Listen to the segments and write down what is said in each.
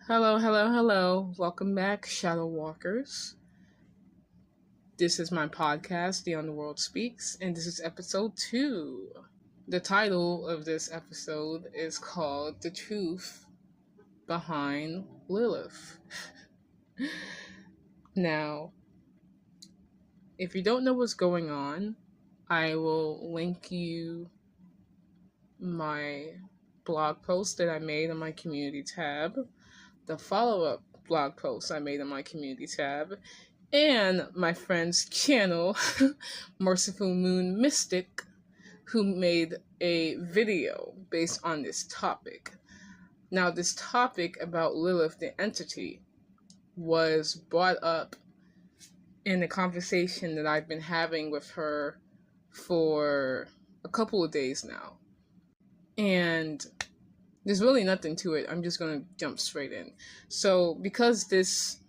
Hello, hello, hello. Welcome back, Shadow Walkers. This is my podcast, The Underworld Speaks, and this is episode 2. The title of this episode is called The Truth Behind Lilith. Now, if you don't know what's going on, I will link you my blog post that I made on my community tab, the follow-up blog post I made on my community tab, and my friend's channel, Merciful Moon Mystic, who made a video based on this topic. Now, this topic about Lilith, the entity, was brought up in a conversation that I've been having with her for a couple of days now. And there's really nothing to it. I'm just going to jump straight in. So, because this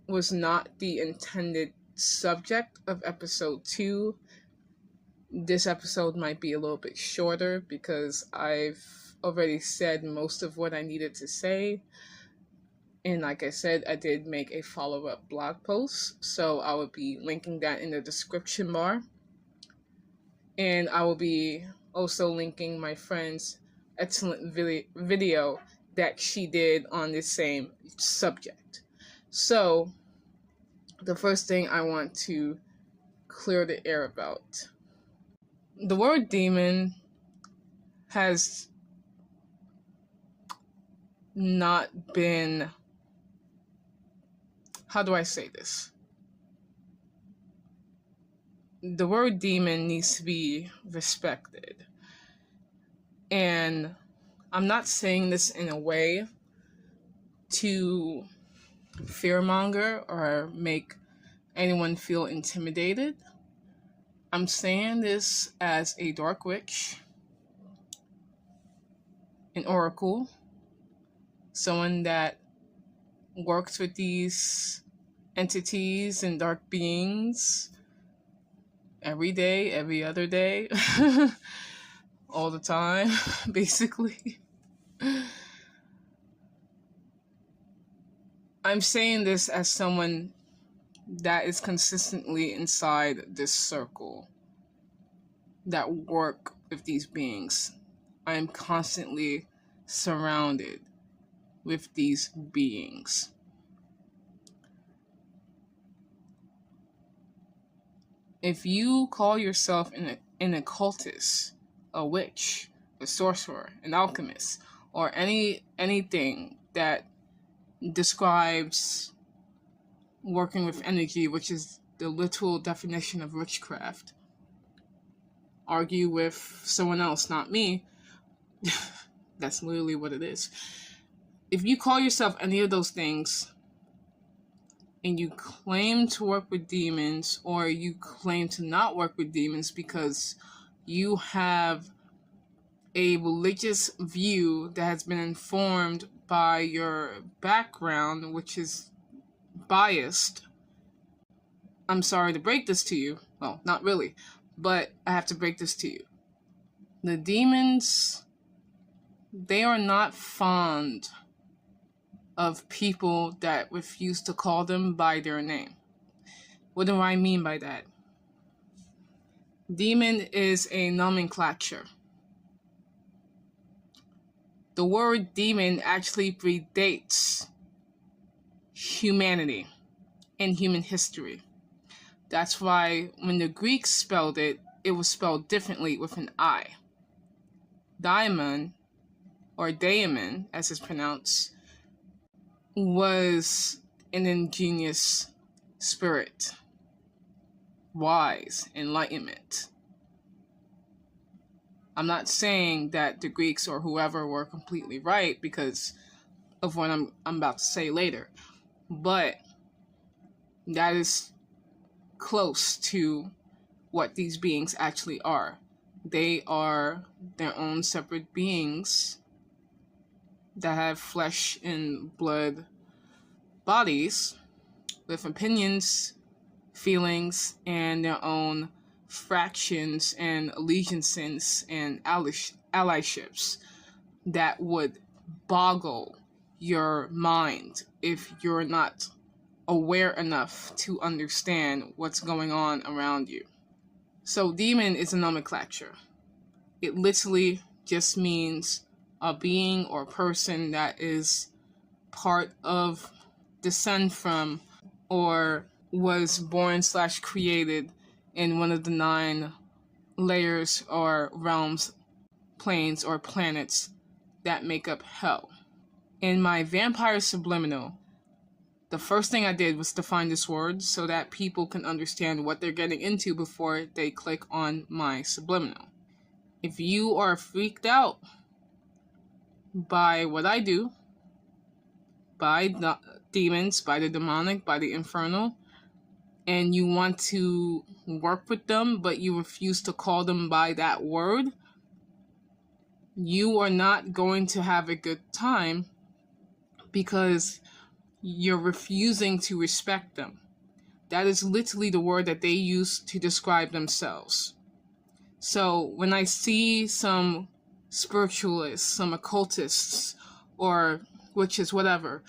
was not the intended subject of episode 2, this episode might be a little bit shorter because I've already said most of what I needed to say. And like I said, I did make a follow-up blog post, so I will be linking that in the description bar. And I will be also linking my friend's excellent video that she did on this same subject. So, the first thing I want to clear the air about. The word demon has not been... How do I say this? The word demon needs to be respected. And I'm not saying this in a way to fearmonger or make anyone feel intimidated. I'm saying this as a dark witch, an oracle, someone that works with these entities and dark beings every day, every other day, all the time, basically. I'm saying this as someone that is consistently inside this circle that work with these beings. I'm constantly surrounded with these beings. If you call yourself an occultist, a witch, a sorcerer, an alchemist, or anything that describes working with energy, which is the literal definition of witchcraft, argue with someone else, not me. That's literally what it is. If you call yourself any of those things and you claim to work with demons, or you claim to not work with demons because you have a religious view that has been informed by your background, which is biased, I'm sorry to break this to you. Well, not really, but I have to break this to you. The demons, they are not fond of people that refuse to call them by their name. What do I mean by that? Demon is a nomenclature. The word demon actually predates humanity and human history. That's why when the Greeks spelled it, it was spelled differently with an I. Daimon, or daemon, as it's pronounced, was an ingenious spirit, wise, enlightenment. I'm not saying that the Greeks or whoever were completely right because of what I'm about to say later, but that is close to what these beings actually are. They are their own separate beings that have flesh and blood bodies with opinions, feelings, and their own fractions and allegiances and allyships that would boggle your mind if you're not aware enough to understand what's going on around you. So demon is a nomenclature. It literally just means a being or person that is part of, descend from, or was born / created in one of the 9 layers or realms, planes, or planets that make up hell. In my vampire subliminal, the first thing I did was define this word so that people can understand what they're getting into before they click on my subliminal. If you are freaked out by what I do, by the demons, by the demonic, by the infernal, and you want to work with them, but you refuse to call them by that word, you are not going to have a good time because you're refusing to respect them. That is literally the word that they use to describe themselves. So when I see some spiritualists, some occultists, or witches, whatever,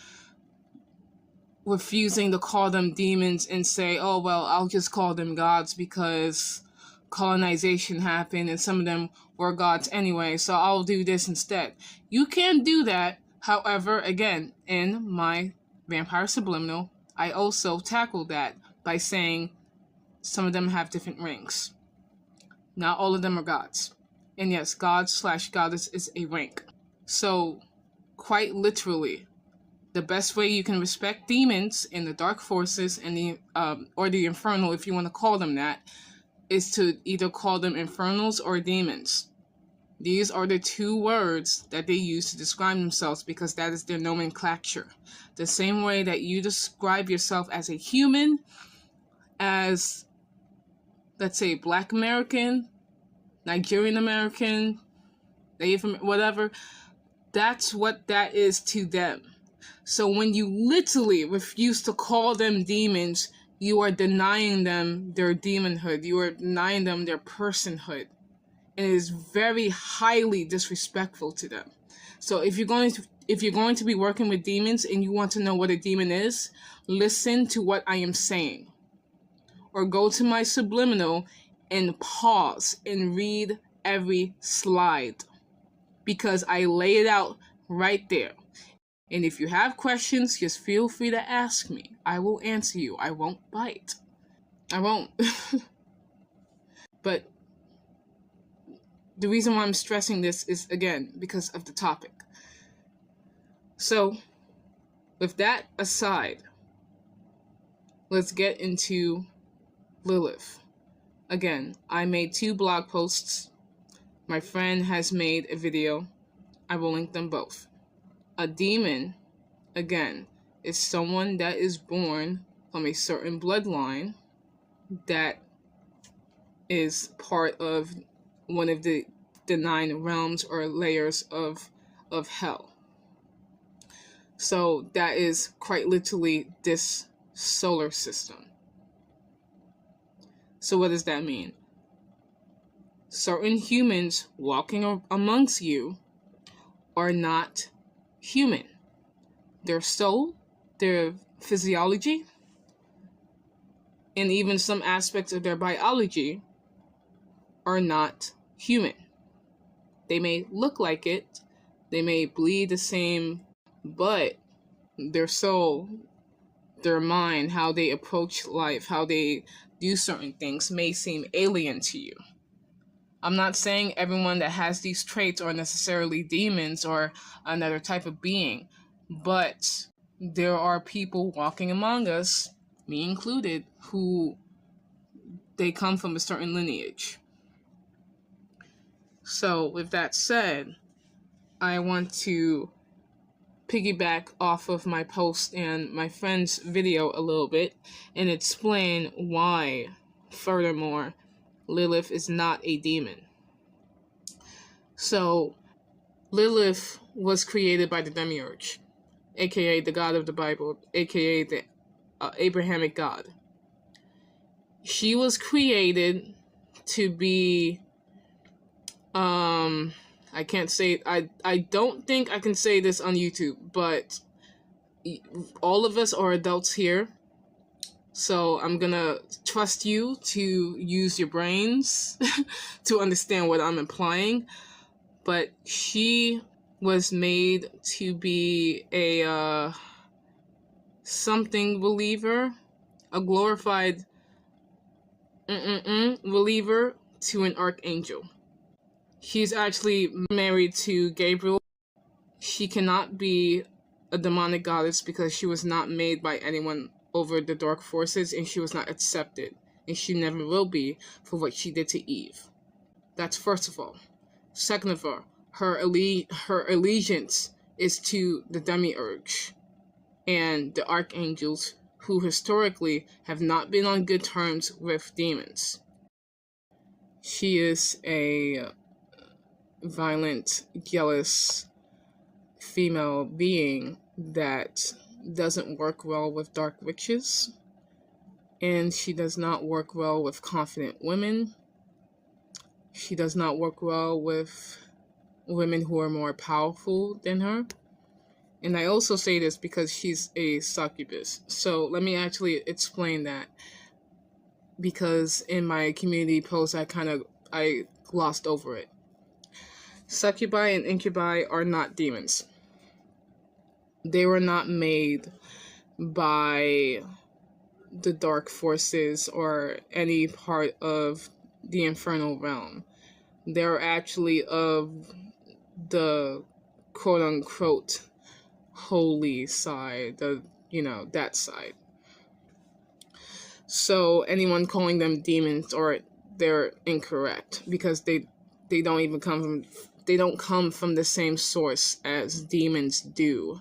refusing to call them demons and say, oh, well, I'll just call them gods because colonization happened and some of them were gods anyway, so I'll do this instead. You can do that. However, again, in my vampire subliminal, I also tackled that by saying some of them have different ranks. Not all of them are gods. And yes, god / goddess is a rank. So, quite literally, the best way you can respect demons and the dark forces and the or the infernal, if you want to call them that, is to either call them infernals or demons. These are the 2 words that they use to describe themselves because that is their nomenclature. The same way that you describe yourself as a human, as, let's say, Black American, Nigerian American, whatever, that's what that is to them. So when you literally refuse to call them demons, you are denying them their demonhood. You are denying them their personhood. And it is very highly disrespectful to them. So if you're going to be working with demons and you want to know what a demon is, listen to what I am saying. Or go to my subliminal and pause and read every slide. Because I lay it out right there. And if you have questions, just feel free to ask me. I will answer you. I won't bite. I won't. But the reason why I'm stressing this is, again, because of the topic. So, with that aside, let's get into Lilith. Again, I made 2 blog posts. My friend has made a video. I will link them both. A demon, again, is someone that is born from a certain bloodline that is part of one of the 9 realms or layers of hell. So that is quite literally this solar system. So what does that mean? Certain humans walking amongst you are not human. Their soul, their physiology, and even some aspects of their biology are not human. They may look like it, they may bleed the same, but their soul, their mind, how they approach life, how they do certain things may seem alien to you. I'm not saying everyone that has these traits are necessarily demons or another type of being, but there are people walking among us, me included, who they come from a certain lineage. So with that said, I want to piggyback off of my post and my friend's video a little bit and explain why, furthermore, Lilith is not a demon. So, Lilith was created by the Demiurge, aka the God of the Bible, aka the Abrahamic God. She was created to be I can't say, I don't think I can say this on YouTube, but all of us are adults here. So I'm gonna trust you to use your brains to understand what I'm implying. But she was made to be a something believer, a glorified believer to an archangel. She's actually married to Gabriel. She cannot be a demonic goddess because she was not made by anyone over the dark forces, and she was not accepted, and she never will be for what she did to Eve. That's first of all. Second of all, her allegiance is to the demiurge and the archangels, who historically have not been on good terms with demons. She is a violent, jealous female being that doesn't work well with dark witches, and she does not work well with confident women. She does not work well with women who are more powerful than her. And I also say this because she's a succubus. So let me actually explain that, because in my community post I glossed over it. Succubi and incubi are not demons. They were not made by the dark forces or any part of the infernal realm. They're actually of the quote-unquote holy side, that side. So anyone calling them demons, or they're incorrect, because they don't come from the same source as demons do.